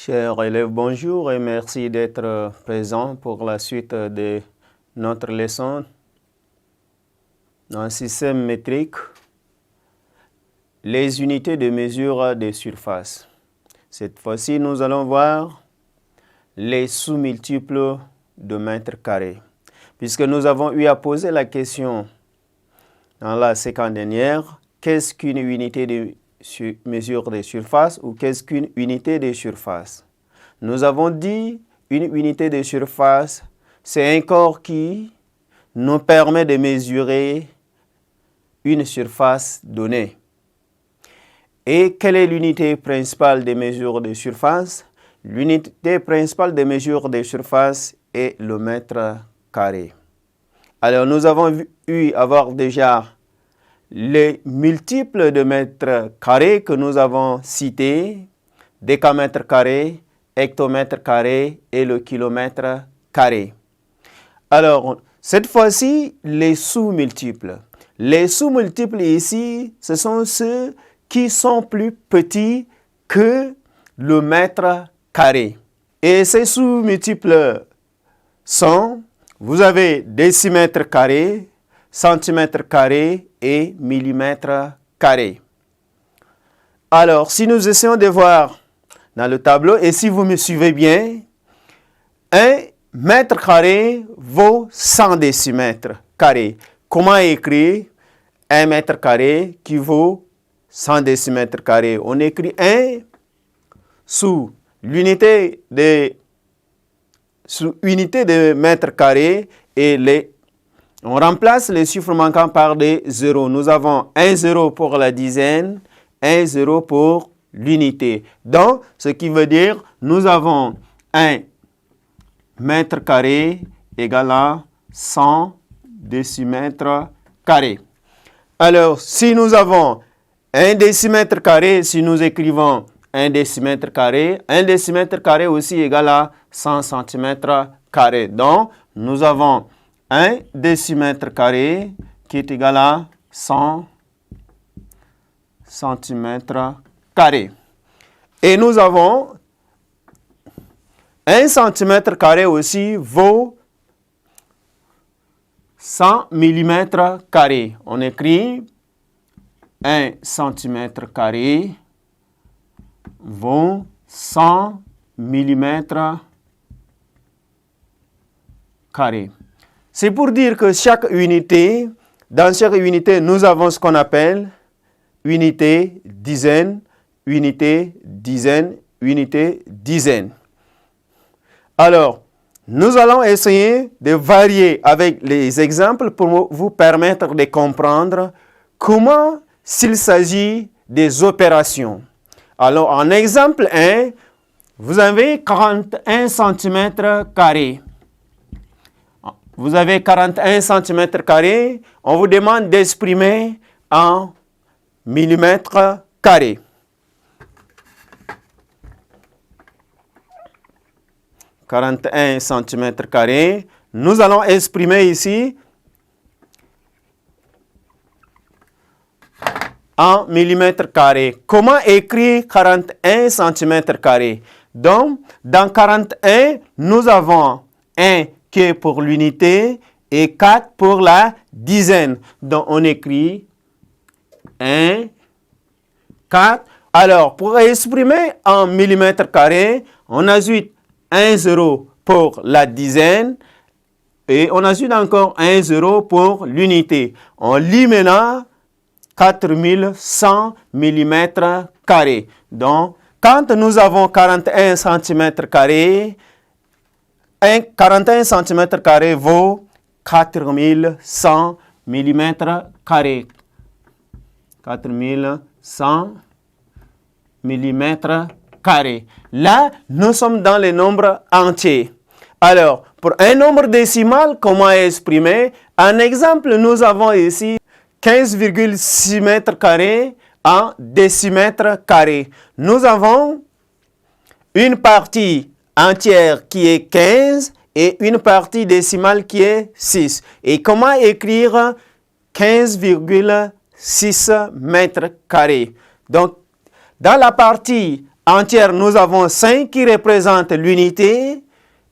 Chers élèves, bonjour et merci d'être présents pour la suite de notre leçon dans le système métrique, les unités de mesure des surfaces. Cette fois-ci, nous allons voir les sous-multiples de mètres carrés. Puisque nous avons eu à poser la question dans la séquence dernière, qu'est-ce qu'une unité de mesure des surfaces ou qu'est-ce qu'une unité de surface? Nous avons dit une unité de surface, c'est un corps qui nous permet de mesurer une surface donnée. Et quelle est l'unité principale des mesures de surface? L'unité principale des mesures de surface est le mètre carré. Alors nous avons eu à voir déjà les multiples de mètres carrés que nous avons cités, décamètre carré, hectomètre carré et le kilomètre carré. Alors, cette fois-ci, les sous-multiples. Les sous-multiples ici, ce sont ceux qui sont plus petits que le mètre carré. Et ces sous-multiples sont, vous avez décimètre carré, centimètre carré et millimètre carré. Alors, si nous essayons de voir dans le tableau, et si vous me suivez bien, 1 mètre carré vaut 100 décimètres carrés. Comment écrire 1 mètre carré qui vaut 100 décimètres carrés? On écrit 1 sous unité de mètre carré et on remplace les chiffres manquants par des zéros. Nous avons 1 zéro pour la dizaine, 1 zéro pour l'unité. Donc, ce qui veut dire, nous avons 1 mètre carré égale à 100 décimètres carrés. Alors, si nous avons 1 décimètre carré, si nous écrivons 1 décimètre carré aussi égale à 100 centimètres carrés. Donc, nous avons 1 décimètre carré qui est égal à 100 centimètres carrés. Et nous avons 1 centimètre carré aussi vaut 100 millimètres carrés. On écrit 1 centimètre carré vaut 100 millimètres carrés. C'est pour dire que dans chaque unité, nous avons ce qu'on appelle unité, dizaine, unité, dizaine, unité, dizaine. Alors, nous allons essayer de varier avec les exemples pour vous permettre de comprendre comment s'il s'agit des opérations. Alors, en exemple 1, vous avez 41 cm carrés. Vous avez 41 cm carrés, on vous demande d'exprimer en millimètres carrés. « 41 cm carrés. Nous allons exprimer ici en millimètres carrés. Comment écrire 41 cm carrés? Donc, dans 41, nous avons 1 qui est pour l'unité et 4 pour la dizaine. Donc, on écrit 1, 4. Alors, pour exprimer en millimètres carrés, on ajoute 1 zéro pour la dizaine et on ajoute encore 1 zéro pour l'unité. On lit maintenant 4100 millimètres carrés. Donc, quand nous avons 41 cm carrés, 41 cm carrés vaut 4100 millimètres carrés. 4100 millimètres carrés. Là, nous sommes dans les nombres entiers. Alors, pour un nombre décimal, comment exprimer? En exemple, nous avons ici 15,6 mètres carrés en décimètres carrés. Nous avons une partie entière qui est 15 et une partie décimale qui est 6. Et comment écrire 15,6 mètres carrés? Donc, dans la partie entière, nous avons 5 qui représente l'unité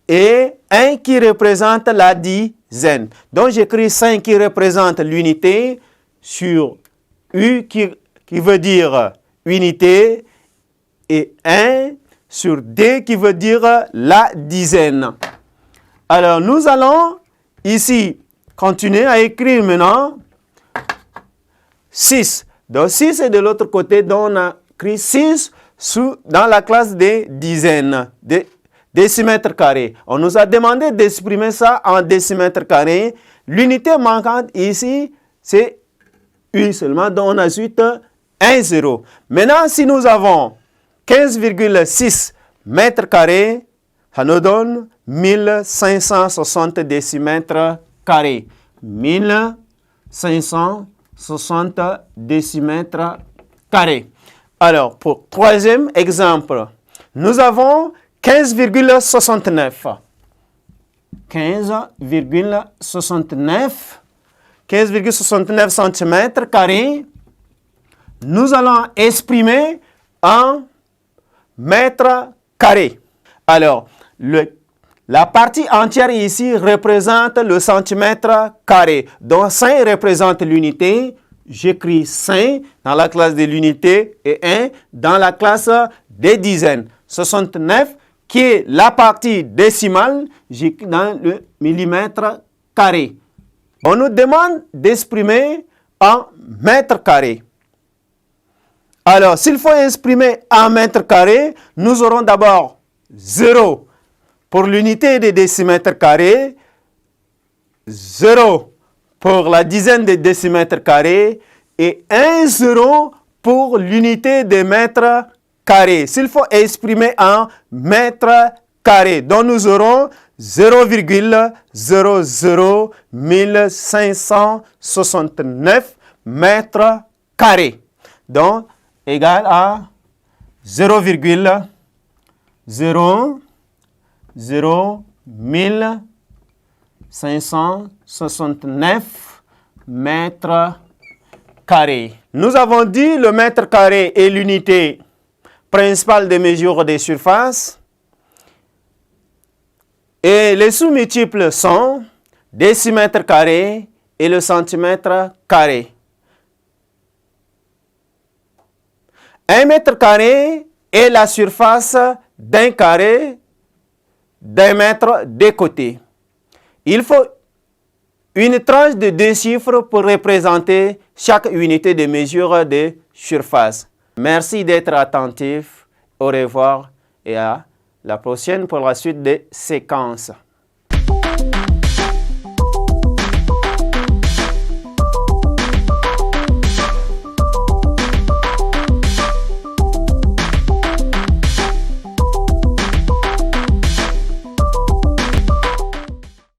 et 1 qui représente la dizaine. Donc, j'écris 5 qui représente l'unité sur U qui veut dire unité et 1 sur D qui veut dire la dizaine. Alors, nous allons ici continuer à écrire maintenant 6. Donc, 6 est de l'autre côté, donc on a écrit 6 dans la classe des dizaines, des décimètres carrés. On nous a demandé d'exprimer ça en décimètres carrés. L'unité manquante ici, c'est U seulement, donc on ajoute 1 0. Maintenant, si nous avons 15,6 mètres carrés, ça nous donne 1560 décimètres carrés. 1560 décimètres carrés. Alors, pour troisième exemple, nous avons 15,69. 15,69 cm carrés. Nous allons exprimer en mètres carrés. Alors, la partie entière ici représente le centimètre carré. Donc, 5 représente l'unité. J'écris 5 dans la classe de l'unité et 1 dans la classe des dizaines. 69 qui est la partie décimale, j'écris dans le millimètre carré. On nous demande d'exprimer en mètres carrés. Alors, s'il faut exprimer en mètres carrés, nous aurons d'abord 0 pour l'unité des décimètres carrés, 0 pour la dizaine des décimètres carrés et 1 0 pour l'unité des mètres carrés. S'il faut exprimer en mètres carrés, donc nous aurons 0,001569 mètres carrés. Donc, égal à 0,001569 mètres carrés. Nous avons dit le mètre carré est l'unité principale de mesure des surfaces. Et les sous-multiples sont décimètre carré et le centimètre carré. 1 mètre carré est la surface d'un carré d'un mètre des côtés. Il faut une tranche de 2 chiffres pour représenter chaque unité de mesure de surface. Merci d'être attentif. Au revoir et à la prochaine pour la suite des séquences.